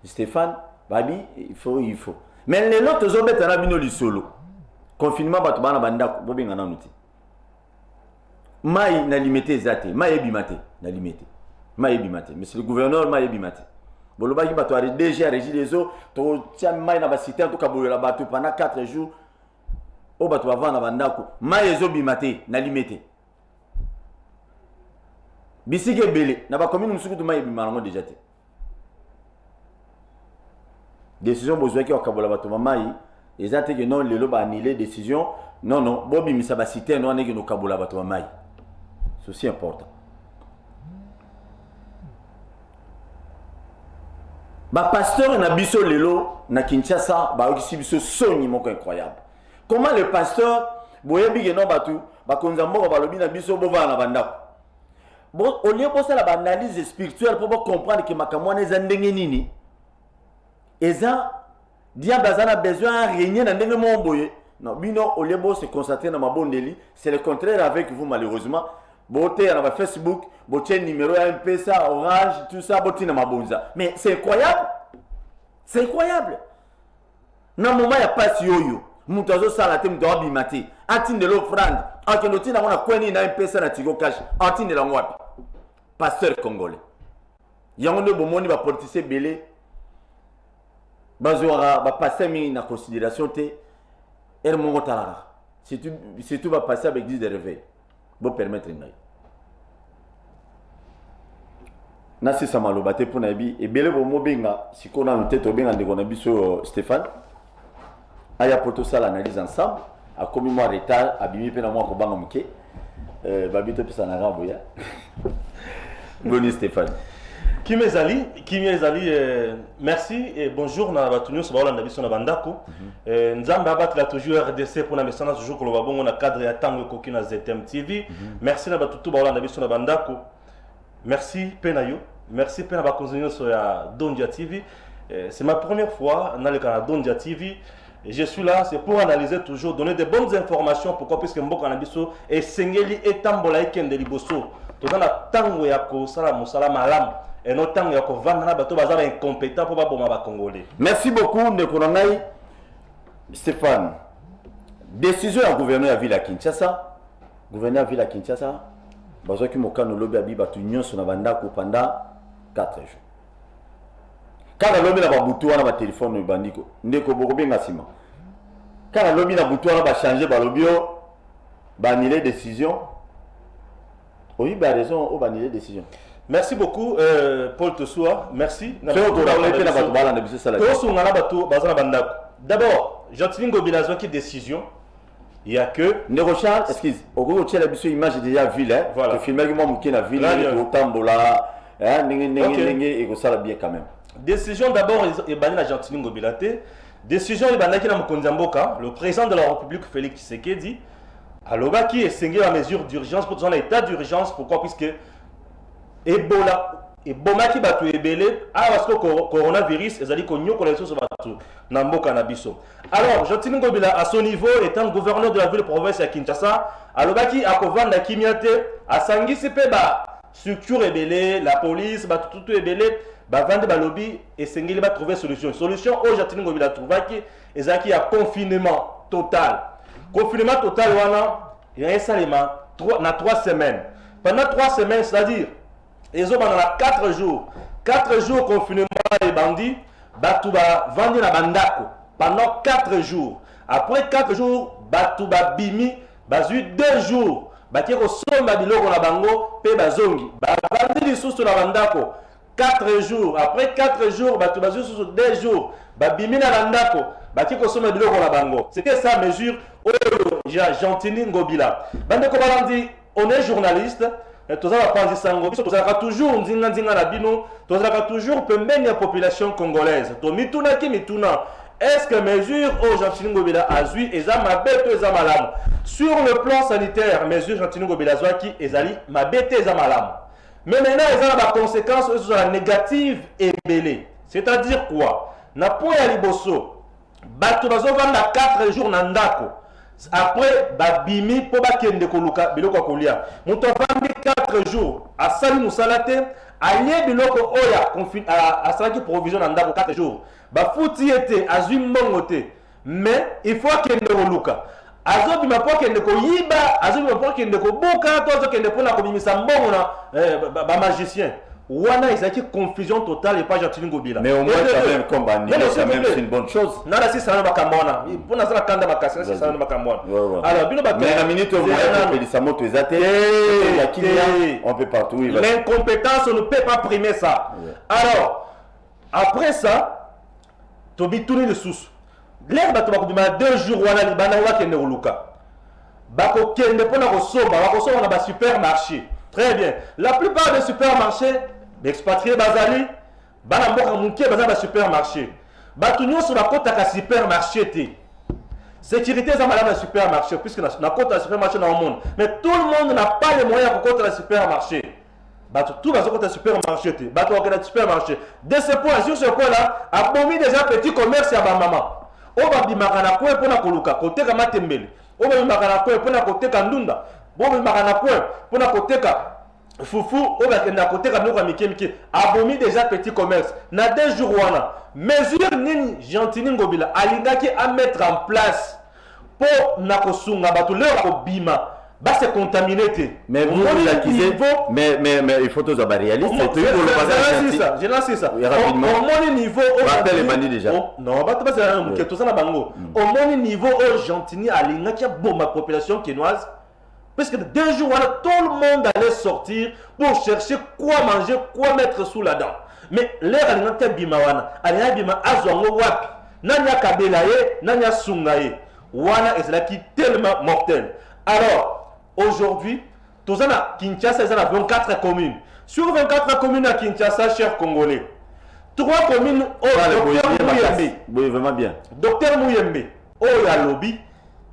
Stéphane, Babi, il faut. Mais les autres zobet na bino li solo. Confinement batu bana banda bobinga na nuti. Mai na limité zate, mai bimate, na limité. Mai bimate, monsieur le gouverneur mai bimate. Boloba ki batu ari déjà régi les eaux, to tia mai na ba cité to kabola batu pendant 4 jours. O batu avant na banda ko, mai ezo bimate, na limité. Bisike belé, na ba commune musuku to mai bimana déjà te. Décision besoin qui okabola bato mamai ezate que non lelo ba annuler décision non bobi misaba cité non ne que no kabola bato mamai c'est aussi important ba pasteur na biso lelo na Kinshasa ba okisi biso soni moko incroyable comment le pasteur boyebi que non batu ba konza moko ba lobi na biso bova na bandako bon au lieu pour ça la analyse spirituelle pour comprendre que makamwana ezandenge nini Eza, diable a besoin de régner dans le monde. Non, bino, au lieu de se concentrer dans ma bonne délit, c'est le contraire avec vous malheureusement. Beauté, on a Facebook, beauté numéro MP, ça, Orange, tout ça, beauté dans ma bonza. Mais c'est incroyable. C'est incroyable. Dans le moment, il n'y a pas de yo-yo. Moutazo salate, moutazo bimate. Atine de l'offrande. Ankenoti na wana kweni na MP, ça, na tigo cash. Atine de la wapi. Pasteur congolais. Yangonde bomoni va politicien belé. Bazouara va passer en considération te et mon talara si tu vas passer avec 10 de réveil pour permettre une nasi samalo bate pour nabi et belé bo mobenga si qu'on a une tête au benga de konabi sur Stéphane aya poto ça l'analyse ensemble a comme moi retard abimi pe na moi ko banga muke babito pesa na rabo ya boni Stéphane. Kimi ezali, merci et bonjour na batunyo so baola ndabiso na bandako. Nzambe abatla toujours RDC pour na message toujours ko loba bongo na cadre ya tango koki na ZTM TV. Merci na batutu baola ndabiso na bandako. Merci Penayo, merci Pena bakonzinyo so ya Dondia TV. C'est ma première fois dans le canal Dondia TV. Et je suis là, c'est pour analyser toujours, donner de bonnes informations. Pourquoi? Puisque Mboko Anabiso est sengeli et tambola ikende liboso. Tout dans la tango ya ko sala musala malam. Et notre temps, il y a des incompétents pour les Congolais. Merci beaucoup, Nekonangaï. Stéphane. Décision du gouverneur de la ville à Kinshasa. Gouverneur de la ville à Kinshasa. Bazo ki mokano lobi abiba tu nyon sur Nabanda pendant 4 jours. Quand la lobi na babutu wana ba téléphone no bandiko. Ndeko bokobe ngasima. Quand la lobi na butu wana ba changer ba lobio ba annuler décision. Oui, bah raison, on va annuler décision. Merci beaucoup, Paul Tossoua. Merci. D'abord, Jean-Tilingo Bilazo qui décision. Il n'y a que. Nérochal, excuse. Au gros, tu as l'habitude image déjà ville. Voilà. Tu filmes moi qui la ville, au Tambola, et que ça bien quand même. Décision d'abord, il y a Jean-Tilingo Bilaté. Décision, il y a Mokondiamboka, le président de la République, Félix Tshisekedi. Alors, qui est singé la mesure d'urgence pour un état d'urgence. Pourquoi? Puisque Ebola et bomaki batu ebele parce que coronavirus ezali konyo connaissance sur batu na mboka na biso. Alors Jean-Tilingo Ngobila à son niveau étant gouverneur de la ville province ya Kinshasa alobaki akovanda kimiate asangisi pe ba structure ebele la police batu tout ebele ba vande ba lobby et sengeli ba trouver solution au Jean-Tilingo Ngobila trouvaki ezaki à confinement total wana il y a seulement 3 semaines pendant 3 semaines c'est-à-dire ils ont pendant 4 jours. 4 jours confinement et bandits. Batouba vendu na bandako. Pendant 4 jours. Après 4 jours, Batouba bimi. Bazu 2 jours. Batiko somba biloko na bango. Pe bazongi. Bavandi li sous na bandako. 4 jours. Après 4 jours, Batouba sous 2 jours. Babimi na bandako. Batiko somba biloko na bango. C'était sa mesure. Jean-Tilingo Ngobila. Bandeko balandi, on est journaliste. Tous avons toujours pembeni la population congolaise. Est-ce que mesure au Jean-Tilingo Ngobila a zui sur le plan sanitaire, mesure Jean-Tilingo Ngobila qui ezali mabete ezamalam. Mais maintenant, ils ont des conséquences négatives et belées. C'est-à-dire quoi? Na point ya liboso, bato bazovanda 4 jours na ndako. Après, babimi pour bakende koluka biloko kolia. Muto vandi 4 jours. Asali musalate, alie biloko oya asalaki provision na ndako 4 jours bafuti ete azwi mbongo te mais il faut akende koluka azobima mpo akende koyiba azobima mpo akende kobuka to azokende mpona kobimisa mbongo na bamagicien wana ezalaki confusion totale et pas Gentil Ngobila. Mais au moins quand même comme Bandit, quand même c'est une bonne chose. Nala si ça na bakamona. Mpona ça na kanda makasi si ça na bakamona. Alors bino ba mais la minute au moins que ça moto ezate la kilia on peut partout. L'incompétence on ne peut pas primer ça. Alors après ça tobi tourner le sous. L'air bato bakobima 2 jours wana libana wa kende oluka. Bako kende pona ko soba, bako soba na ba supermarché. Très bien. La plupart des supermarchés, expatriés Bazali, Banamboka Mouké, Bazali supermarché. Batunyo sur la côte à supermarché. Sécurité, ça m'a supermarché, puisque la côte à supermarché dans le monde. Mais tout le monde n'a pas les moyens pour côte à supermarché. Tout le monde à supermarché. Bateau à supermarché. De ce point, sur ce point-là, a promis déjà petit commerce à ma maman. Oba bimakana kwe pona koluka, kote kama tembele. Oba bimakana kwe pona kote kandunda. Bon makana point pona koteka fufu oba kenda koteka biloko mike mike abomi déjà petit commerce na 2 jours wana mesure nini Gentil Ngobila alingaki à mettre en place pour na kosunga bato leur kobima ba se contaminer. Mais vous accusez mais il faut tous avoir réaliste c'est tout pour le ça j'ai lancé ça rapidement au mon niveau on rappelle les bandits déjà non ba pas ça que tout ça na bango au mon niveau au Gentil alingaki bon ma population quinoise. Parce que 2 jours, tout le monde allait sortir pour chercher quoi manger, quoi mettre sous la dent. Mais l'air alimentaire bimawana, alimentaire azongo wapi, nanya kabelaye, nanya sungaye. Wana est là qui tellement mortel. Alors, aujourd'hui, tous à Kinshasa, il y a 24 communes. Sur 24 communes à Kinshasa, chers Congolais, 3 communes au Docteur Mouyembe. Oui, vraiment bien. Docteur Mouyembe, au Yalobi,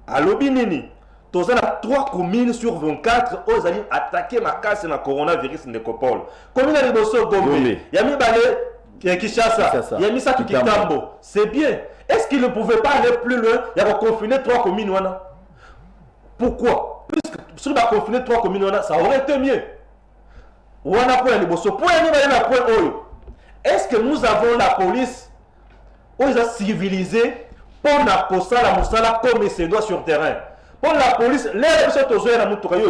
Alobi Nini. Tous à 3 communes sur 24 aux alliés attaquer ma casse dans le coronavirus Nekopol. Commune à Liboso Gombe, Yami Bale Kishasa, Yami Satu Kitambo. C'est bien. Est-ce qu'il ne pouvait pas aller plus loin? Il y a confiné 3 communes. Pourquoi? Puisque si on a confiné 3 communes, ça aurait été mieux. Wana point Liboso. Point Oyo. Est-ce que nous avons la police où ils ont civilisé pour la posa la moussala comme il se doit sur terrain? Pour la police, les gens qui sont en train de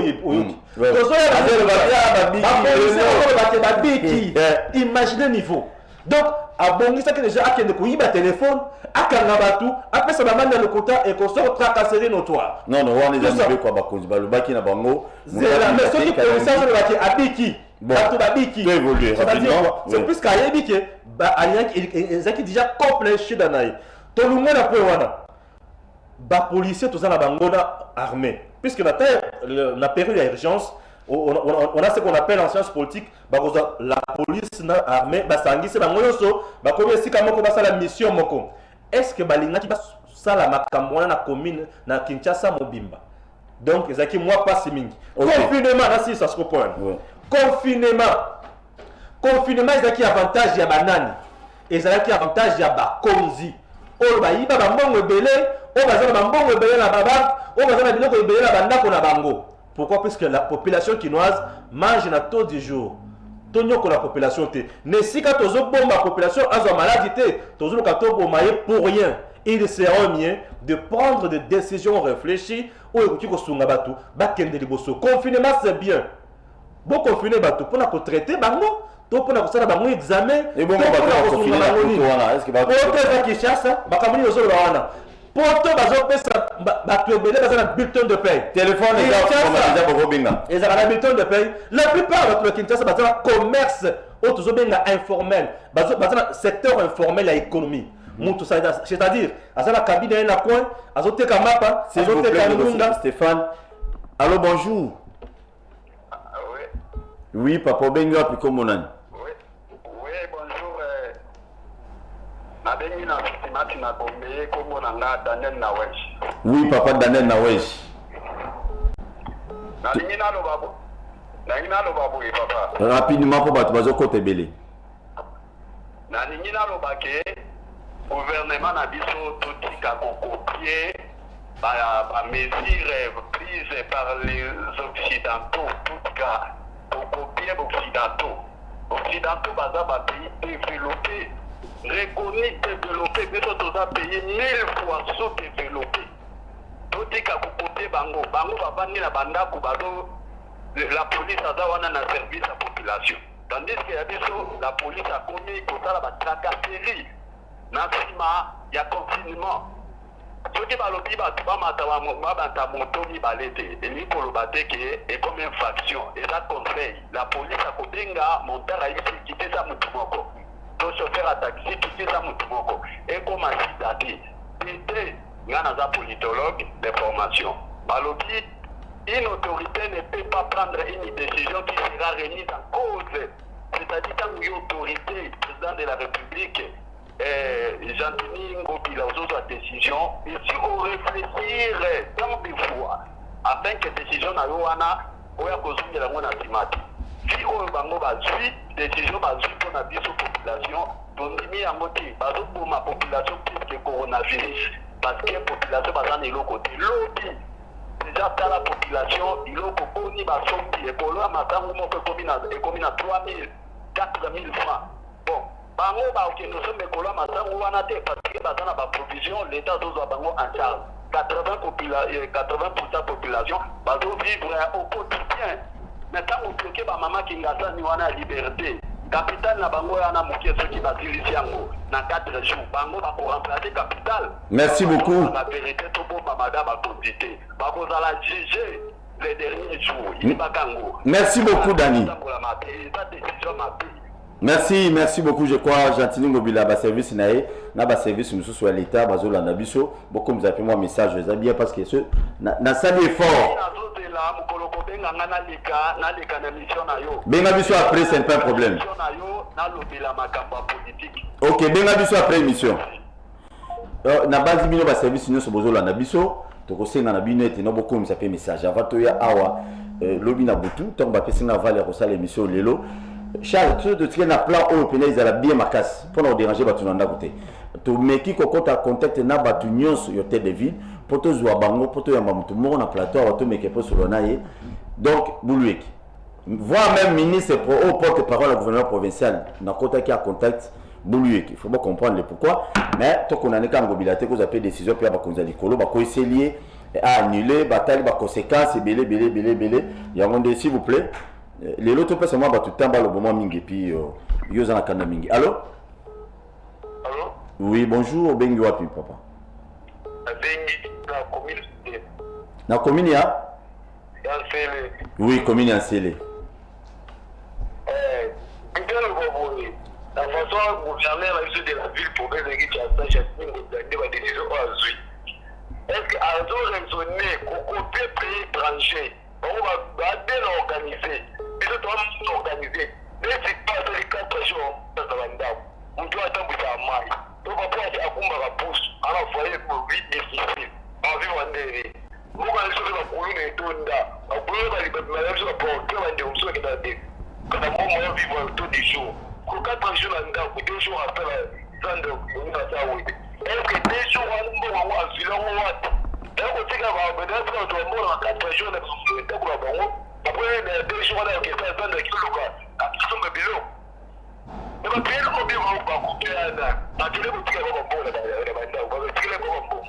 imaginez le niveau. Donc, à Bongi, ça que déjà a un téléphone, à Kanabatu, après ça va le quota et qu'on sort tracasserie notoire. Non, non, on est dans le quoi, le baki na bango. C'est la maison qui police à Biki. C'est plus qu'à Yébiki, ils ont déjà complet chez Danaï. Tout le monde a pris les policiers tout ça na bangoda armé puisque la période d'urgence on a ce qu'on appelle en sciences politiques la police na armée basangisi bango yoso bakomi esika moko basala mission moko est-ce que balinga ki basala makambo na commune na Kinshasa mobimba donc ezaki moi pas mingi confinement na si ça se comprend confinement ezaki avantage ya banani ezaki avantage ya bakonzi oyo bayiba bambongo ebele oyo bazala bambongo ebele na baba oyo bazala biloko ebele na bandako na bango. Pourquoi? Parce que la population quinoise mange na taux du jour. Tonyoko la population te. Ne si ka tozo bomba la population azo maladie te, tozo le kato bomaye pour rien. Il sera mieux de prendre des décisions réfléchies ou écouter ko sunga batu, ba kende liboso. Confinement c'est bien. Bon confiner batu pour na ko traiter bango. Donc pour la bango examen et bon on va finir est-ce que va pour Kinshasa bakamuni yozo wana pour to bazo pesa batu ebele bazana bulletin de paie téléphone les gars on a déjà beaucoup binga et ça la bulletin de paie la plupart de Kinshasa bazana commerce ou tozo benga informel bazana secteur informel à économie mutu ça c'est-à-dire azana cabine na coin azoteka mapa azoteka ndunga. Stéphane allô bonjour. Oui papa benga puis comme on a oui, papa Daniel Nawesh. Rapidement pour battre bazo côté belé. Gouvernement na biso tout ka copier ba mesures prises par les occidentaux tout cas pour copier les occidentaux occidentaux baza ba pays développés, reconnus développés, mais tous un pays 1000 fois sous-développés. Totika kukote bango babani na bandako bazo la police aza wana na service à population. Tandis que la police a commis kosala ba tracasserie na sima ya confinement. Soki balobi bato bamata moto mibale te elingi koloba te ke ekomi infraction eza conseil la police akobenga monteur ayisi kitisa motu moko to chauffeur a taxi kitisa motu moko ekoma sida te ete nga naza politologue de formation balobi une autorité ne peut pas prendre une décision qui sera remise en cause, c'est-à-dire quand une autorité, président de la République, Jean-Denis Ngobila aux autres décisions, et si on réfléchir dans des fois, afin que décision na yoana, oya kozungi la mona simati. Si on va suivre décision va suivre pour la population, tondimi ya moti, bazo pour ma population plus que coronavirus, parce que population bazan est l'autre côté, lobby. Déjà dans la population, il faut qu'on y va sortir. Et pour le matin, on peut combiner 3 000, 4 000 francs. Bon, bango ba ok nous sommes écoles matin on va nater parce que dans la provision l'État doit bango en charge 80% population va vivre au quotidien. Maintenant on peut que ba maman qui ngasa ni wana liberté. Capital na bango yana mokie ceux qui va diriger yango na 4 jours bango va pour remplacer capital. Merci beaucoup. La vérité tout bon mamada ba condité. Ba ko la juger les derniers jours. Il ba kango. Merci beaucoup Dani. Merci beaucoup. Je crois Jean-Denis Ngobila ba service nae na ba service musu sur l'état bazola na biso beaucoup nous appelez moi message ça bien parce que ce na sali effort. Benga biso après c'est pas un problème. OK, benga biso après émission. Na base bino ba service nyonso bozola na biso to kosenga na bino ete no beaucoup nous appelez message avant to ya awa lobi na butu tant ba pesa na vale ko sala émission lelo. Charles, tu de tirer na plan au pénal ils a bien ma casse pour nous déranger batu nanda côté. To meki ko kota contact na batu nyonso yo tête de ville pour to zwa bango pour to yamba mutu mo na plateau to meki pour sur naye. Donc boulueki. Voir même ministre au porte-parole du gouverneur provincial na kota qui a contact boulueki. Il faut pas comprendre le pourquoi mais to konane ka ngobilate ko zape décision puis ba konza likolo ba ko essayer à annuler bataille ba conséquences belé yango s'il vous plaît. Les lots peut seulement battre tout le moment mingi puis yoza na kana mingi. Allô? Allô? Oui, bonjour, bengi wapi papa? Bengi na commune. Na commune ya? Yansele. Oui, commune Yansele. Bien le voyez. La façon dont gouverneur a de la ville pour que les gens sachent la décision à est-ce qu'à raisonner qu'on peut payer tranché? On va bien organiser. Ils doivent organiser. Mais c'est pas les 4 jours dans la dame. On doit attendre à maille. Donc on peut aller à Kumba la pousse. Alors il faut aller pour 8 difficile. En vivant en dernier. Nous allons sur la colonne et tout là. On peut aller à la même chose pour que on ait un soin qui est dans des. Quand on va vivre tous les jours. Pour 4 jours en dame, 2 jours après la zone de l'université. Est-ce que 2 jours en dame, on va vivre en Ouad? Est-ce que tu vas venir sur le monde en 4 jours de l'université? Après, les 2 jours là, qui sont dans le kilo, qui sont de bilo. Mais le pays, on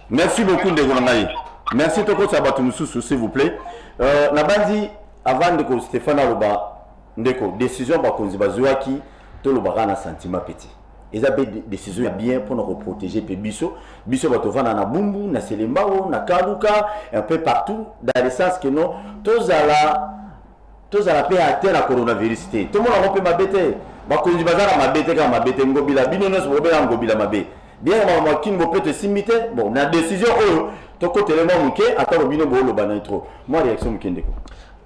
merci beaucoup Ndegonangaï. Merci Toko Sabatu Moussou, s'il vous plaît. Nabandi, avant de que Stéphane Aloba, Ndeko, décision par Konzibazouaki, Tolobara na sentiment petit. Ils ont des décisions bien pour nous protéger Bisso. Bisso va te vendre na Bumbu, na Selembao, na Kaluka, un peu partout, dans le sens que non, tous à la paix à terre la coronavirus. Tout le monde a ma bête. Bakonzi bazara ma bête quand ma bête ngobila. Binonos robela ngobila ma bête. Bien moi qui ne peut te simiter. Bon, la décision to côté le manqué attends bino bolo banitro. Moi réaction mkendeko.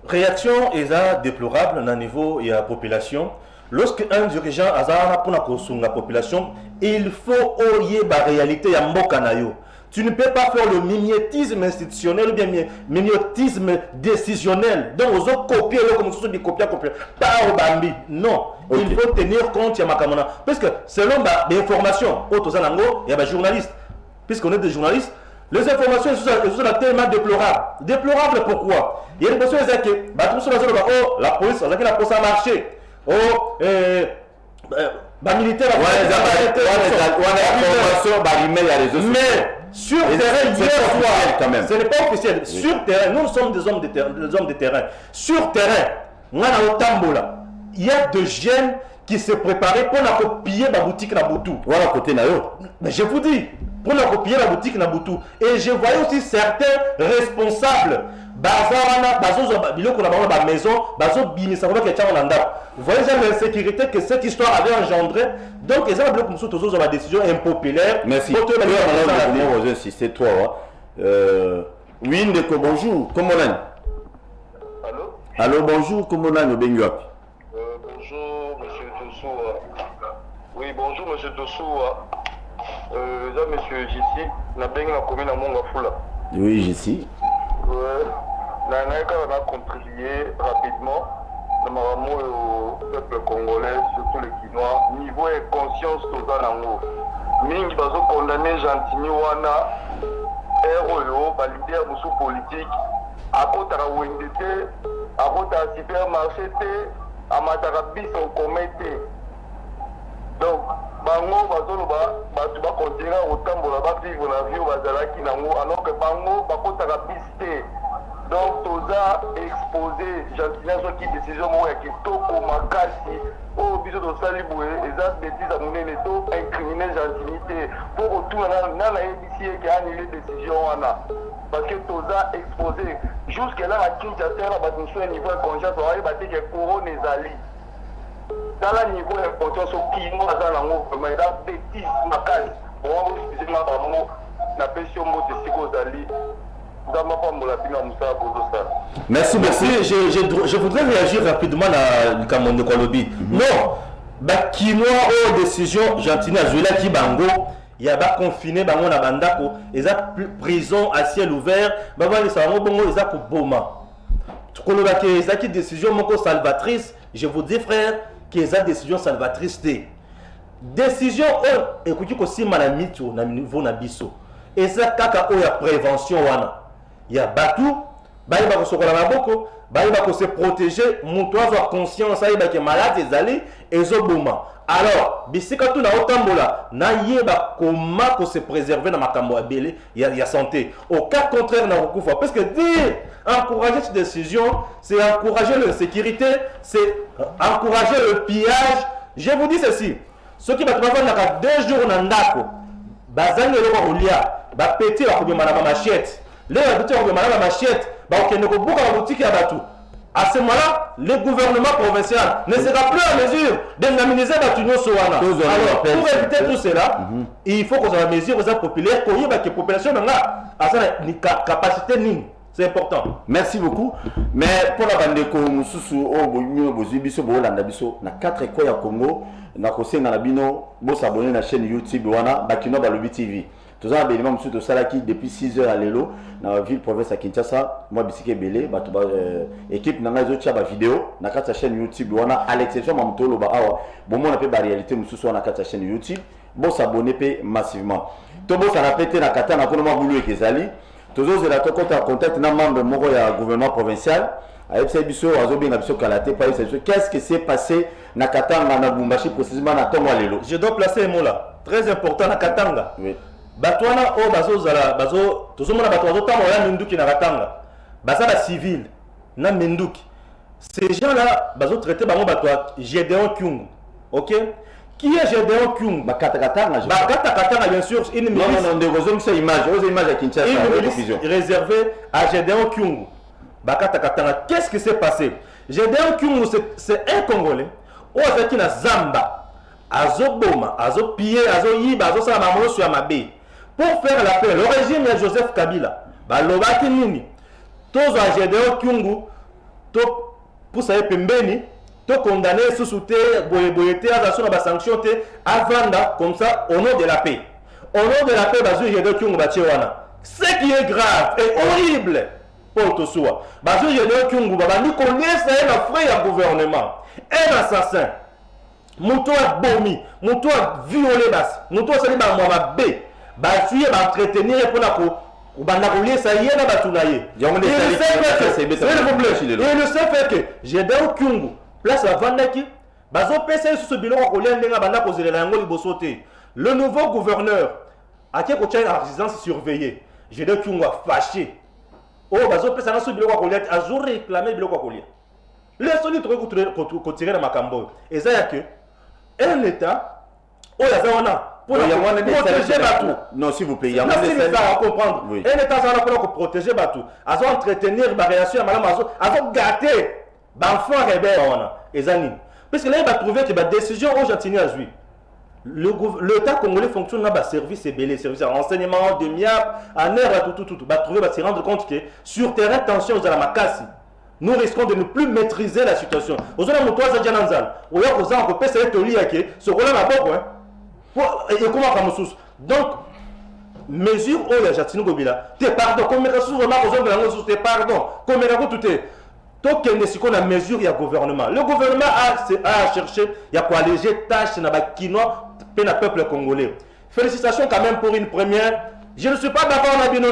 Réaction est déplorable au niveau de la population. Lorsque un dirigeant a pour la population, il faut oyer la réalité ya mboka na yo. Tu ne peux pas faire le mimétisme institutionnel ou bien mimétisme décisionnel. Donc, vous avez copié comme vous avez copié. Pas au Bambi. Non. Okay. Il faut tenir compte de Makamona. Parce que selon les informations, il y a des journalistes. Puisqu'on est des journalistes, les informations sont tellement déplorables. Déplorables pourquoi? Il y a une question que la police a marché. oh militaire mais sur terrain hier soir, ce n'est pas officiel. Oui. Sur terrain, nous sommes des hommes de terrain. Sur terrain, il y a des jeunes qui se préparaient pour copier la boutique Nabutu. Voilà côté Nayo. Mais je vous dis, pour copier la boutique Nabutu. Et je voyais aussi certains responsables. Vous voyez l'insécurité que cette histoire avait engendré. Donc, ils ont la décision impopulaire. Merci. Vous insister, toi. Oui, Ndeko, bonjour. Comment on est? Allô? Allô, bonjour. Comment on est? Bonjour, monsieur Tossou. Oui, bonjour, monsieur Tossou. Monsieur Jessi, na benga commune à Mongafula. Oui, Jessi. On a contribué rapidement au peuple congolais, surtout les Quinois. Niveau et conscience, tout ça, Mingi bazo condamné gentiment wana ROO, leader musu politique, à côté de Wendete, à côté de supermarché, à Matarabis au comité. Donc, bango bazo batu ba continuer otambola ba vivre la vie bazalaki nango alors que bango bakota biste. Donc toza exposé gentiment qui décision mo ya kitoko makasi o biso to sali boye eza bêtise à monene to incriminer gentilité pour retourner na ABC qui a annulé décision wana parce que toza exposé jusqu'à là la Kinshasa na batouso niveau de conscience on va battre que couronne ezali dans le niveau de conscience au Kino aza nango vraiment eza bêtise makasi on va excusez-moi vraiment na pression mo de sikozali. Merci, merci. Je voudrais réagir rapidement à Lukamonde Kolobi. Non, Kinoa aux décisions gentiment à qui bango, il y a pas confiné bango na bandako, ils a prison à ciel ouvert, baba les savons bongo ils a ko boma. Koloba que ils a qui décision moko salvatrice, je vous dis frère, qu'ils a décision salvatrice té. Décision écoutez ko si malamito na niveau na biso. Et ça kaka o ya prévention wana. Il y a Batou, il va se protéger, Moutois a conscience, il va malade, il allés et Zoboma. Alors, bisika tout na otambola, na yeba comment se préserver dans ma cambo abélé, il y a santé. Au cas contraire, na recouvre. Parce que dire, encourager cette décision, c'est encourager l'insécurité, c'est encourager le pillage. Je vous dis ceci, ceux qui vont faire 2 jours dans Ndako, bazang le roulia, ba petit la coupe madame machette. Les habitants ont demandé la machette, à ce moment-là, le gouvernement provincial ne sera plus en mesure d'indemniser Batunyo Sowana. Alors, pour éviter tout cela, il faut qu'on ait la mesure aux populaires, qu'on y ait la population à sa capacité nime. C'est important. Merci beaucoup. Mais pour la bande de Koumussou, na 4 écoles à Congo, na kosé na bino, bo s'abonner à la chaîne YouTube wana Bakino Balobi TV. Tous les éléments de Salaki depuis 6 heures à l'élo dans la ville province à Kinshasa. Moi, Bissike Belé, équipe n'a pas de vidéo dans la chaîne YouTube. À l'exception de Mamtolo, bon, on a fait la réalité sur la chaîne YouTube. Bon, s'abonner massivement. Tout le monde s'en a pété dans la katana, on a voulu que Zali. Tous les autres, on a contact un membre du gouvernement provincial. Qu'est-ce qui s'est passé dans Katanga, dans Bumbashi, précisément dans Tonga Lelo? Je dois placer un mot là, très important dans Katanga. Oui. Batwana o bazo zala bazo tozomona bato bazotanga ya minduki na katanga baza ba civil na minduki ces gens là bazo traiter bango bato Gédéon Kyungu. OK, qui est Gédéon Kyungu? Bakata katanga bien sûr une milice. Non de raison que image à Kinshasa une milice réservée à Gédéon Kyungu. Bakata katanga, qu'est-ce qui s'est passé? Gédéon Kyungu c'est un Congolais o azaki na Zamba azoboma azopiller azoyiba azosala mamolo sur mabe. Pour faire la paix, le régime de Joseph Kabila, balobaki nini, tous à Gédéon Kyungu, pour ça pembeni, to condamné sous souté, boyete, à la sanction avant comme ça au nom de la paix. Au nom de la paix, Bazou Gédéon Kyungu bachewana. Ce qui est grave et horrible pour tout ça, Bazou Gédéon Kyungu babandi connaît ça un frère du gouvernement, un assassin. Mouto a bomi, mouto a violé bas, mouto a sali ba moi B. Basuye ba entretenir pour la ko banda rouler ça y est na batunaye. Et le seul fait que Gédéon Kyungu place à Vandaki Bazo pesa sur ce bilan au lien de banda kozela yango liboso te. Le nouveau gouverneur a qui coach en résidence surveillée. Je dis qu'il fâché. Oh bazo pesa sur bilan au lien a jour réclamer bilan au lien. Les solides retirer dans Makambo. Et ça y a que un état oh la zona pour protéger Batou. Non, s'il vous plaît, il y a à comprendre. Oui. Un état pour protéger Batou. À entretenir la relation à madame à gâter l'enfant rebelle. Et Zani. Parce que là, il va trouver que la décision aujourd'hui à jouer. L'État congolais fonctionne dans le service ébélé, service de renseignement, de miap, en air, tout. Il va trouver, va se rendre compte que sur terrain, tension, aux Alamakasi. Nous risquons de ne plus maîtriser la situation. Aux autres, nous sommes en Zanzal. Aux autres, nous sommes en train de ce rôle-là n'a pas. Et comment on va donc, mesure où il y a Jatino Gobila. T'es pardon. Comme les ressources, t'es pardon. Comme les tout est. Donc, il y a une mesure, il y a gouvernement. Le gouvernement a cherché, il y a quoi alléger tâches dans le peuple congolais. Félicitations quand même pour une première. Je ne suis pas d'accord avec nous,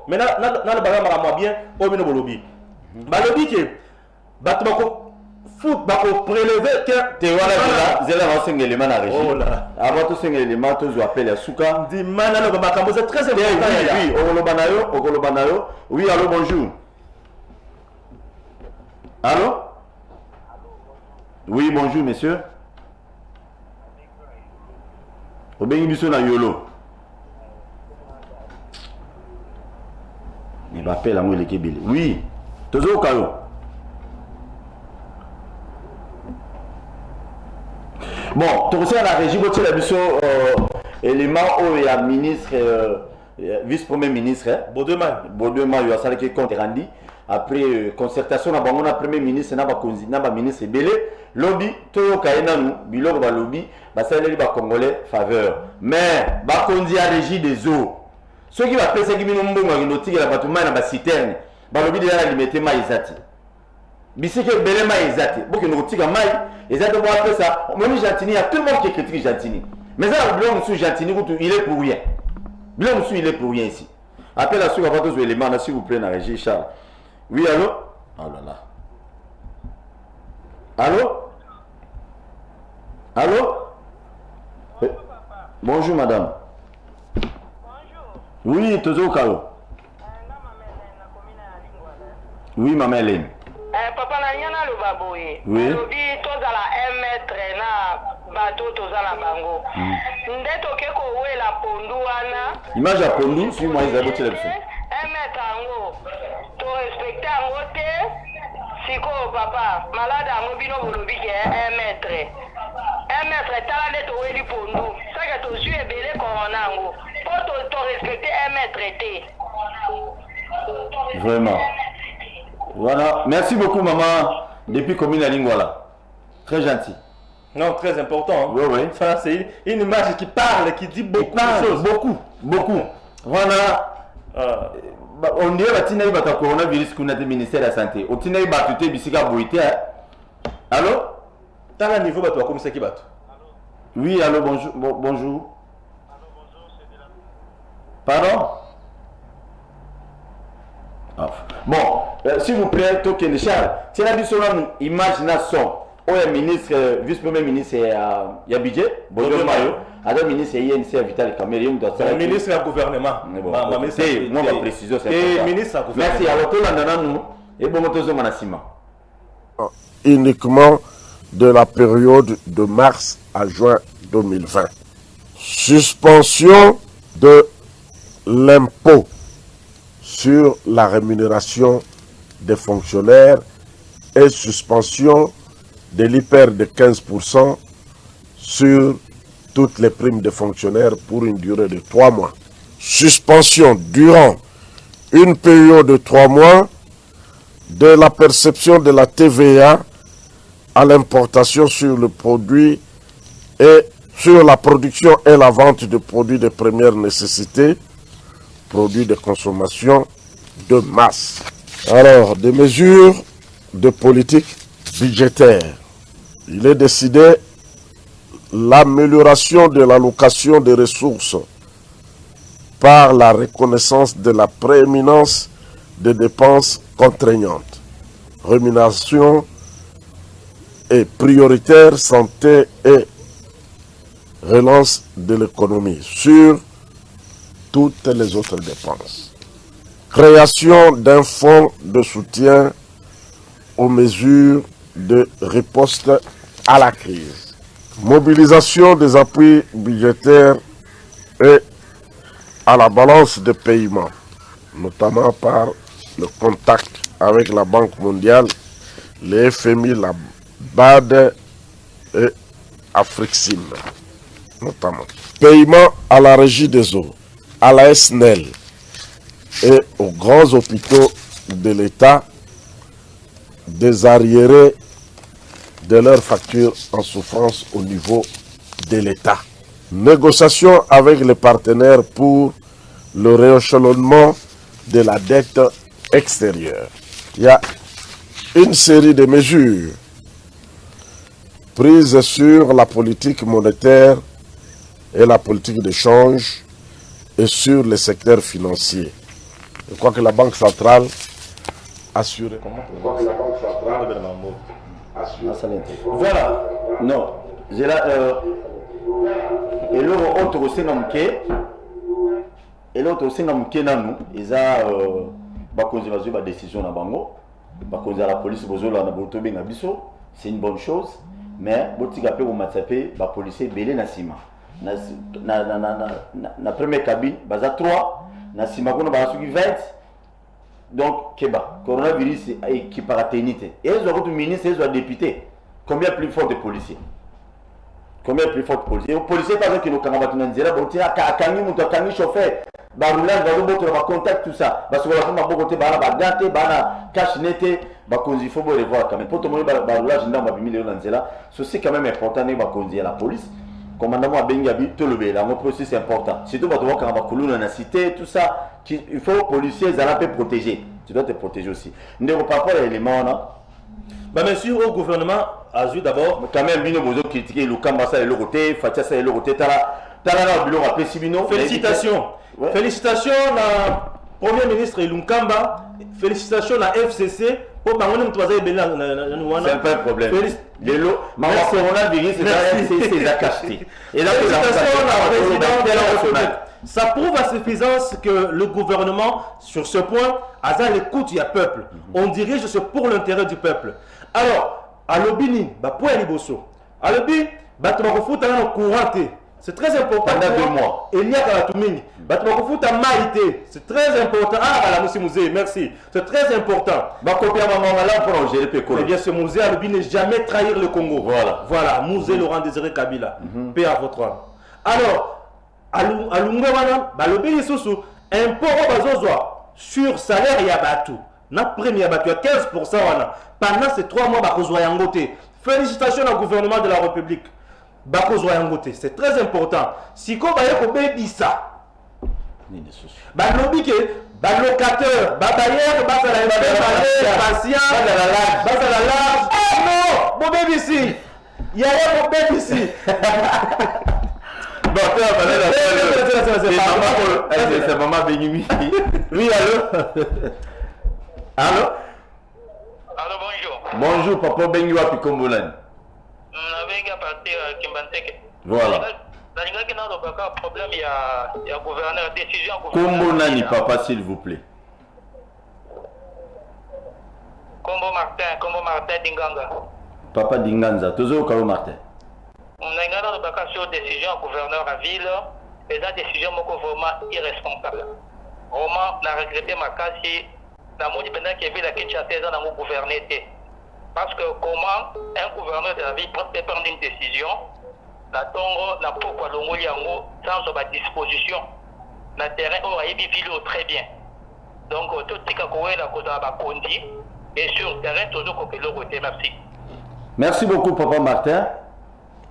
mais là, je bien, au Bino Bolobi. Balobi qui est foot, prélever que tu vois là, c'est un élément à régie. Oh là. Avant tout, c'est un élément, tu dois appeler Souka. Dis, c'est très important. Oui, Ogolobanayo. Oui, allô, bonjour. Allô? Oui, bonjour, monsieur. Obengi biso na yolo. Il m'appelle à moi le Kébili. Oui. Tozo Kayo. Bon, tu sais à la régie, tu sais la biso élément où il y a ministre, vice-premier ministre. Baudouin, il y a ça qui est compte rendu. Après concertation na bango na premier ministre na ba ministre belé lobby to kaena nu biloko ba lobby ba saleli ba congolais faveur mais ba konzi a régie des eaux ceux qui va pesa ki bino mbongo ki notiki la batuma na ba citerne ba lobby déjà la limité mai ezati bisike belé mai ezati boki notika mai ezati bo pesa même Gentini, il y a tout le monde qui critique Gentini mais ça biloko sous Gentini il est pour rien biloko sous il est pour rien ici appelle la sous va pas tous les éléments s'il vous plaît na régie Charles. Oui, allô? Oh là là. Allô? Allô? Bonjour, papa. Bonjour, madame. Bonjour. Oui, toujours Kalo. Oui, maman Hélène. Papa, na le baboye. Oui. Lobi, tozala 1 mètre na bateau tozala bango. Nde toke ko la pondu wana. Image à pondu, suis-moi, ils avaient télévision. 1 mètre ango. To respecter ango te. Siko papa, malade ango bino bolobi ke 1 mètre. 1 mètre tala de to weli pondu. Ça que to suis ebele corona ango. Pour to respecter 1 mètre te. Vraiment. Voilà. Merci beaucoup, maman. Depuis commune à Lingwala. Très gentil. Non, très important. Hein. Oui, oui. Ça, c'est une image qui parle, qui dit beaucoup de choses. Beaucoup. Voilà. On dirait que tu as coronavirus qu'on a du ministère de la Santé. On dirait que tu as bisika boité. Allô? Tu as un niveau, tu as comme ça qui bat. Oui, allô, bonjour. Bonjour. Allô, bonjour, c'est de la... Pardon? Bon, s'il vous plaît, Token Charles, c'est la une imagination. Où le ministre, vice-premier ministre, il y a budget, Bonjour Mayo, le ministre, il y a une Vital Cameroun. Le ministre du gouvernement. Moi, ma précision, c'est ça. Ministre du merci. Alors, tout le monde, nous, et bon, tout le monde, uniquement de la période de mars à juin 2020. Suspension de l'impôt sur la rémunération des fonctionnaires et suspension de l'hyper de 15% sur toutes les primes des fonctionnaires pour une durée de 3 mois. Suspension durant une période de 3 mois de la perception de la TVA à l'importation sur le produit et sur la production et la vente de produits de première nécessité, produits de consommation de masse. Alors, des mesures de politique budgétaire. Il est décidé l'amélioration de l'allocation des ressources par la reconnaissance de la prééminence des dépenses contraignantes. Rémunération est prioritaire, santé et relance de l'économie sur toutes les autres dépenses. Création d'un fonds de soutien aux mesures de riposte à la crise. Mobilisation des appuis budgétaires et à la balance de paiement, notamment par le contact avec la Banque mondiale, le FMI, la BAD et Afrixim, notamment. Paiement à la régie des eaux, à la SNEL et aux grands hôpitaux de l'État des arriérés de leurs factures en souffrance au niveau de l'État. Négociation avec les partenaires pour le rééchelonnement de la dette extérieure. Il y a une série de mesures prises sur la politique monétaire et la politique d'échange et sur le secteur financier. Je crois que la Banque centrale assure. Voilà. Non. J'ai là. Et l'autre aussi n'a pas. Et l'autre aussi n'a pas nanou. Ils ont une décision na bango. Bakoza la police bozola na botobe na biso. C'est une bonne chose. Mais botika pe au matapé, ba policier belé na sima. Na première cabine, baza 3. Na sima kono ba suki 20. Donc, Keba, coronavirus qui paraténité. Et ils ont ministre, ils ont député. Combien plus fort de policiers? Combien plus fort de policiers? Les policiers, par exemple, qui nous ont dit, ils chauffeur, roulage, contact, tout ça. Parce que la femme a beaucoup de gâté, cache netté, il faut les voir quand même. Pour tout le monde, roulage, c'est quand même important de la police. Commandant à Bengabi, tout le béla, mon processus c'est important. Surtout quand on va couler dans la cité, tout ça, il faut policiers, ils allaient protéger. Tu dois te protéger aussi. Nous ne pas les éléments, non? Bah, monsieur, au gouvernement, a vu d'abord. Quand même, nous avons critiqué le Kambasa et le côté, Fatia et le côté, Tala, Bilo, rappelé Sibino. Félicitations. Ouais. Félicitations à Premier ministre Lunkamba. Félicitations à FCC. C'est pas un problème. Maman coronavirus, c'est à cacheter. Et là, ça prouve à suffisance que le gouvernement, sur ce point, à l'écoute, il y a peuple. On dirige ce pour l'intérêt du peuple. Alors, à l'Obini, point Liboso. À l'Obi, tu vas foutre un courant. C'est très important. Pendant 2 mois. Il y a la Toumini. C'est très important. Ah, la musée, merci. C'est très important. Eh bien, ce musée a ne jamais trahir le Congo. Voilà. Voilà, musée Laurent Désiré Kabila. Paix à votre âme. Alors, à Lungawana, le sous impôt sur salaire, il y a battu. Na premier battu à 15%. Pendant ces 3 mois, félicitations au gouvernement de la République. C'est très important. Si vous avez ça, lobby que locateur, bailleur, patient, non, mon bébé ici. Il y a un bébé ici. C'est maman Benimi. Oui, allô? Allô? Allô, bonjour. Bonjour, papa Bengi Wapi Kombolan. Voilà. Problème, il y a gouverneur, décision. Kombonani, papa, s'il vous plaît. Kombo Martin Dinganga. Papa Dinganza, toujours Kalo Martin. On a une sur décision gouverneur à ville, et la décision vraiment irresponsable. Vraiment, on a regretté ma case si la mode pendant qu'il y avait la Kinshasa dans mon gouvernement. Parce que comment un gouverneur de la ville peut prendre une décision, la tongo, la pourquoi l'ongo yango, sans sa disposition, la terrain, on a évi très bien. Donc, tout ce qui a la cause de la condi, et sur le terrain, toujours que le côté, merci. Merci beaucoup, papa Martin.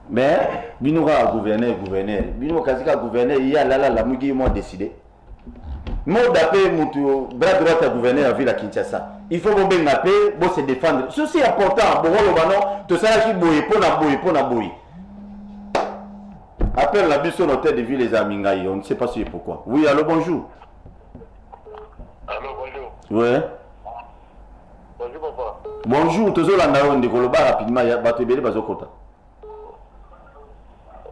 Mais, Binoura gouverneur, Binoura Kazika gouverneur, il y a là, la Mugi, moi décidé. Moi, d'après mon bras droit à gouverner la ville à Kinshasa. Il faut bomber la paix, bon se défendre. Ceci est important. Bon, le ballon, tout ça, qui bouille, pour la bouille. Appelle la bus sur l'hôtel de ville les Amingaï. On ne sait pas si pourquoi. Oui, allô, bonjour. Allô, bonjour. Ouais. Bonjour, papa. Bonjour, tozolanda on ndekoloba rapidement ya bato ebele bazokota.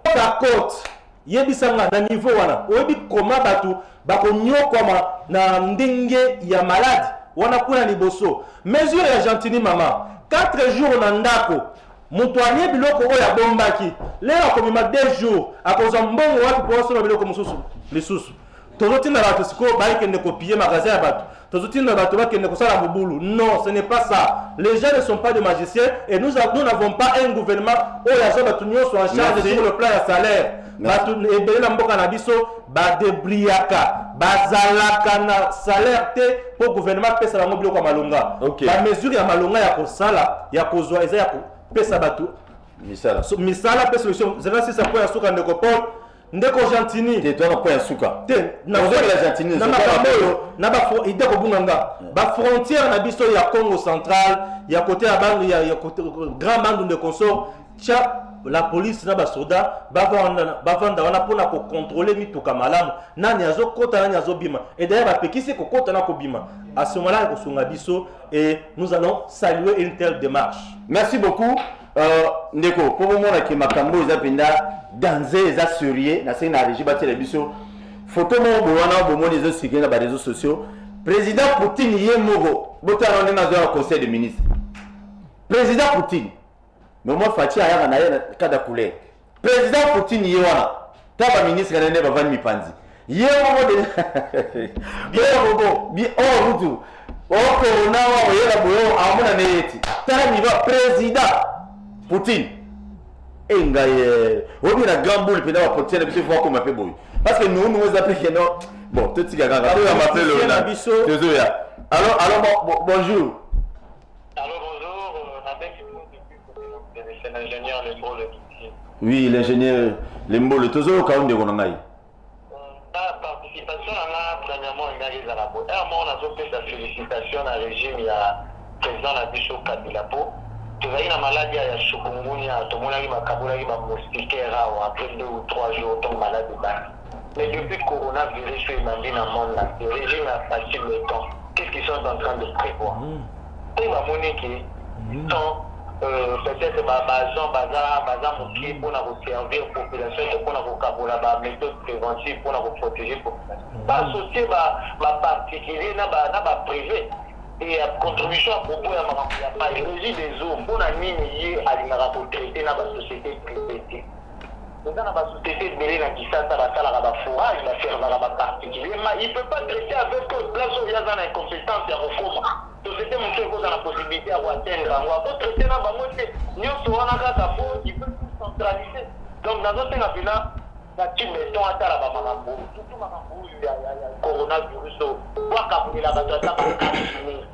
La côte, yebisanga na niveau wana. Oyebi koma batu bakonyokoma na ndenge ya malade wana kuna liboso. Mesure ya Gentini mama. 4 jours na ndako. Mutu anye biloko oyo abombaki. Lelo akomima 2 jours. Akoza mbongo wapi po solo biloko mususu lisusu. Tozotinda bato siko baikende copier magasin ya bato. Tozotinda bato bakende kosala mobulu. Non, ce n'est pas ça. Les gens ne sont pas des magiciens et nous n'avons pas un gouvernement où les gens sont en charge sur le plan de salaire. Bato ebele na mboka na biso ba debriaka, bazalaka na salaire te pour gouvernement pesa bango biloko malonga. La mesure ya malonga ya kosala, ya kozwa eza ya ko pesa bato. Misala. Misala pesa solution. Zela si ça peut ya suka ndeko Paul. Ndeko Gentini te toi na point suka te na la Gentini na makambo na ba ideko bunganga ba frontière na biso ya Congo central ya côté ya bandu ya côté grand bandu de consort tia la police na ba soda ba vanda wana pona ko contrôler mituka malamu nani azokota nani azobima et d'ailleurs ba pekisi ko kota na ko bima à ce moment-là ko sunga biso et nous allons saluer une telle démarche. Merci beaucoup. Ndeko pour moi qui makambo eza penda danger eza sérieux na sena régie batela biso photo mo bowana bomo les autres sur les réseaux sociaux président Poutine yemogo botana on est dans un conseil des ministres président Poutine mais moi Fati aya na ye kada couleur président Poutine yewana taba ministre kana ne bavani mipanzi yemogo de yemogo bi oh rutu oh corona wa yela boyo amuna neti tara ni va président Poutine et ngaye obi na grand boule pena wa Poutine biso fois comme appelle boy parce que nous appelons que non bon tout ce gaga to ya m'appelle là tezoya alors bonjour avec l'ingénieur Lembo le oui l'ingénieur Lembo le tozo ka onde kona ngai la participation là premièrement ngaki za la bo on a fait la félicitation à régime ya président la biso Kabila po tozali na maladie ya chikungunya tomonaki bakabulaki bamoustiquaire awa après 2 ou 3 jours tombe malade bani mais depuis coronavirus ebandi na monde là le régime a passé le temps qu'est-ce qu'ils sont en train de prévoir et bamoni ke sont peut-être baza mokie mpona koservir population te mpona kokabola baméthode préventive mpona koprotéger population baasocie baparticulier na baprivé et contribution à propos ya makambo ya baénergie des eaux mpona nini ye alingaka kotraite na basociété privée eza na basociété ebele na kisasa basalaka baforage baservaka baparticulier ma il peut pas traiter avec place oyo aza na incompétence ya kokoma société mosusu ekoza na possibilité ya koatteindre yango akotraite na bango te nyonso wana kaka po il peut tout centraliser donc nazosenga mpena na timeton atala bamakambo surtout makambo oyo ya coronavirus oyo wakabulela bato ata bakasini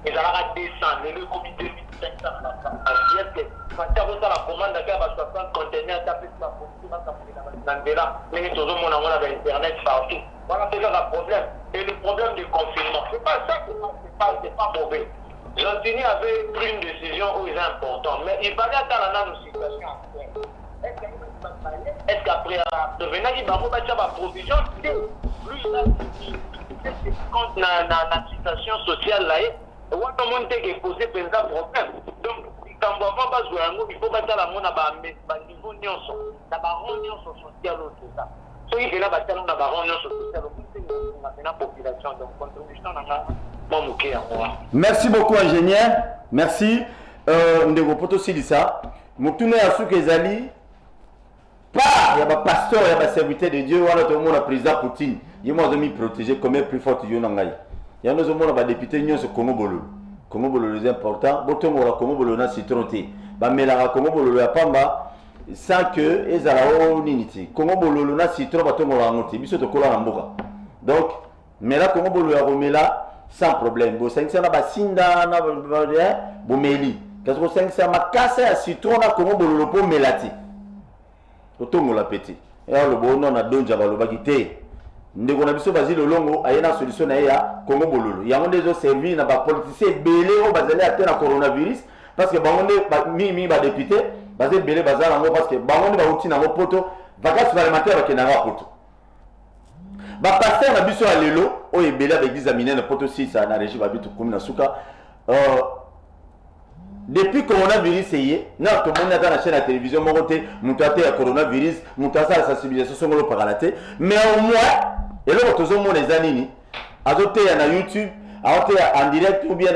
ezalaka 200 lelo ekomi 2500 na baasiete mati akosala commande aka ya ba 60 conteneur ata pesi bapolisi bakabulela na nzela ndenge tozomona ngo na bainternet partout wana mpe kaka problème et le problème de confinement c'est pas ça c'est pas mauvais Gentini avait pris une décision où c'est important mais il fallait attendre dans nos situations est-ce qu'après devenir il va faire ma provision lui là quand la situation sociale là on va monter que poser plein problème donc quand on va pas jouer il faut battre la monnaie à niveau nyonso na ba réunion sociale tout ça so il est là battre na ba réunion sociale la population donc contribution na merci beaucoup ingénieur merci ndeko poto silisa mutune ya suka ezali pas ya ba pasteur ya ba serviteur de Dieu wana to mona président Poutine yemo azomi protéger comme plus forte yo na ngai ya no zo mona ba député nyonso Congo Bololo les important botongo la Congo Bololo na citroté ba melaka Congo Bololo ya pamba sans que ezala o niniti Congo Bololo na citron batongo la ngoti biso to kola na mboka donc mela Congo Bololo ya romela sans problème bo 500 na basinda na bo meli parce que 500 makasa ya citron na Congo Bololo po melati otongo la petit et alors le bon on a donja balobaki te ndeko na biso bazili longo ayena solution na ya Congo Bololo yango ndezo servi na ba politicien belé o bazali atena coronavirus parce que bango mi ba député bazé belé bazala ngo parce que bango ne ba uti na poto vacances parlementaires bakena ba poto ba pasteur na biso ya lelo o ebele ba église amine na poto 6 na régie ba bitu kumi na suka depuis coronavirus eye na to mona ta na chaîne de télévision mo côté mutate ya coronavirus mutasa la sensibilisation songolo paralate mais au moins et là tozo mo les anini azote ya na YouTube azote en direct ou bien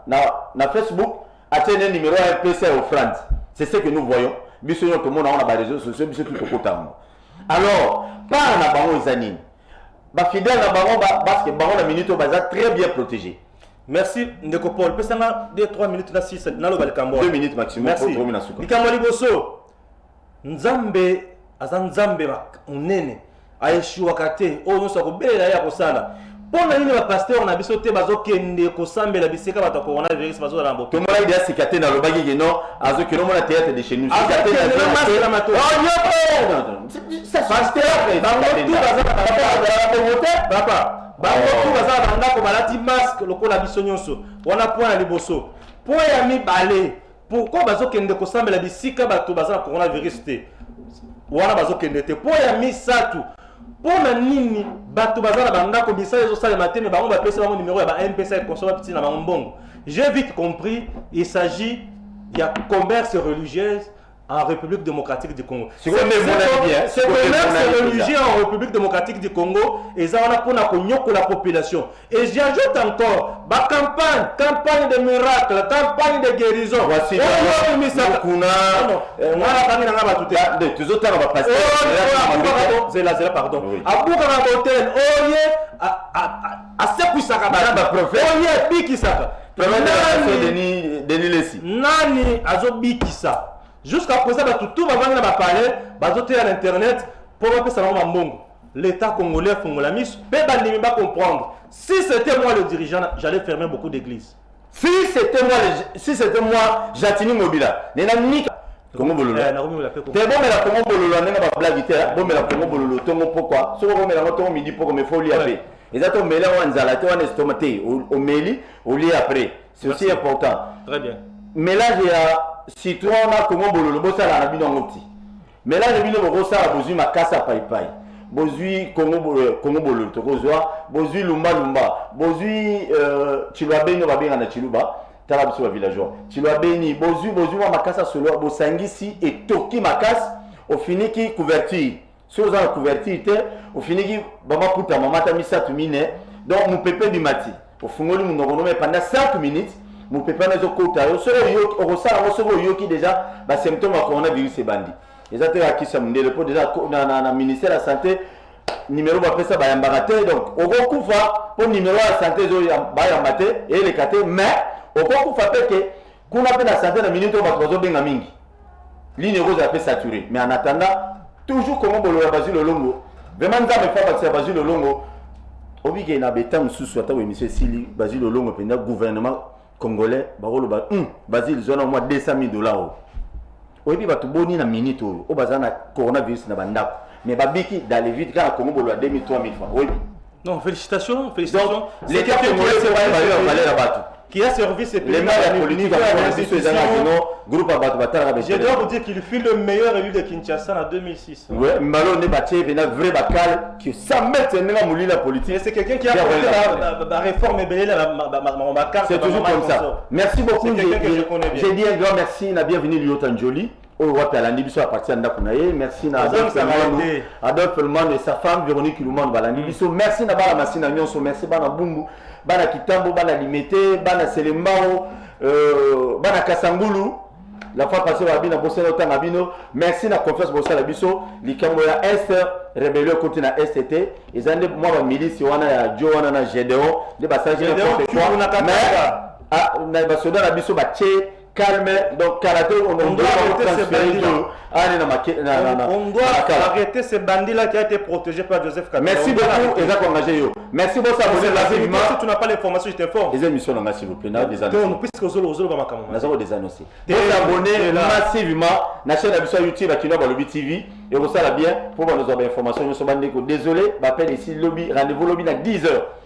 na Facebook atene numéro RPC au France c'est ce que nous voyons biso yo to mona on a ba réseaux sociaux biso tout kotambo alors par na bango les anini ba fidèle na bango parce que bango na minute baza très bien protégé. Merci Ndeko Paul. Pesanga 2-3 minutes na 6 na loba likambo. 2 minutes maximum. Merci. Likambo liboso. Nzambe azanzambe unene. Aishiwa kate. O nso ko belela ya kosala. Pona nini ba pasteur na biso te bazokende kosambela biseka bato coronavirus bazo la mboka. To mona idea sikate na lobaki geno azo kino mona théâtre de chez nous. Sikate na masque la mato. Oh non. Ça pasteur bango tout baza papa. Bango tout baza banda ko balati masque lokola biso nyonso. Wana point na liboso. Point ya mibale. Pourquoi bazokende kosambela bisika bato baza na coronavirus te? Wana bazokende te. Point ya misatu. Pona nini bato bazala banda ko bisa zo sala matin mais bango ba pesa bango numéro ya ba MPSA et consomme petit na bango mbongo. J'ai vite compris, il s'agit il y a commerce religieuse en République démocratique du Congo. C'est commerce religieux en République démocratique du Congo et ça on a pour la population. Et j'ajoute encore ba campagne de miracles, campagne de guérison. Voici pardon. Abuka na hotel oye a sekusaka ba prophète. Oye bikisaka. Denis Lessi. Nani azobikisa. Jusqu'à présent, tout va vendre ma palais, bazoter à l'internet pour appeler ça dans mon l'État congolais Fongolamis, mais ne pas comprendre. Si c'était moi le dirigeant, j'allais fermer beaucoup d'églises. Si c'était moi, Jatini Mobila, Nenamnik. Comment bololo? T'es bon mais la comment bololo n'est pas blague bon mais la comment bololo tongo pourquoi? Sur mais la tongo midi pour me folie après. Et ça tombe là on nzala to on estomaté au meli au lit après. C'est aussi important. Très bien. Mélange ya citron na comment bololo bosala na bino ngoti. Mélange bino bosala bozui makasa paipai. Bozui Congo bololo to kozwa, bozui lumba bozui chilwa beno babenga na chiluba. Tala biso ba villageois. Chilwa beni bozui wa makasa solo bosangisi et toki makasa au finiki couverture. Sur la couverture au finiki bama puta mamata misatu mine. Donc mon pépé du mati. Au fungoli mon ngombe pendant 5 minutes. Mon pépé na zo kota yo solo yo orosala solo yo qui déjà ba symptôme ya coronavirus e bandi. Ezate ya kisa mundele po déjà na ministère de la santé numéro ba pesa ba yambaraté donc okokufa po numéro ya santé zo ya ba yambate et le kate mais okokufa peke kuna pe na santé na minute ba bazo benga mingi. Ligne rose a peu saturé mais en attendant toujours comment bolo ya bazu le longo. Vraiment nza me fa ba bazu le longo. Obike na betam susu ata we monsieur Sili bazu le longo penda gouvernement congolais barolo ba Basile zona moi $200,000 o ebi batu boni na minute oyo o bazana coronavirus na bandako mais babiki d'aller vite quand Congo bolo 2000 3000 francs oui non félicitations donc l'état congolais c'est pas valeur la batu qui a servi ses les maires politiques groupe à battre. Je dois vous dire qu'il fut le meilleur élu de Kinshasa en 2006. Oui, Malo n'est pas un vrai bacal qui s'amène dans la politique. C'est quelqu'un qui a porté la réforme et ma carte. C'est toujours comme ça. Merci beaucoup. J'ai dit un grand merci, na bienvenue Lyotan Jolie. Merci Adolphe Elman et sa femme Véronique Lumand Balandi. Merci na bala masina nyonso, merci bana Bungu, bana Kitambo, bana Limete, bana Selembao, bana Kasangulu. La fois passée babina bossé autant babino. Merci na confiance bossé la biso. Likambo ya Est rébellion côté na STT. Ils ont moi ba milice wana ya Jo wana na Gédéon, de basage n'importe quoi. Mais na basoda la biso ba tché calme, donc karaté, on doit arrêter ces bandits-là qui a été protégé par Joseph Kabila. Merci beaucoup, et ça engagé. Merci beaucoup, abonner si tu n'as pas l'information, je t'informe. Les émissions, s'il vous plaît, des annonces. Puisque vous avez des annonces. Vous abonnez massivement à la chaîne YouTube, à Kino Lobby TV, et vous savez bien, pour nous avoir des informations, désolé, je m'appelle ici Lobby, rendez-vous Lobby à 10h.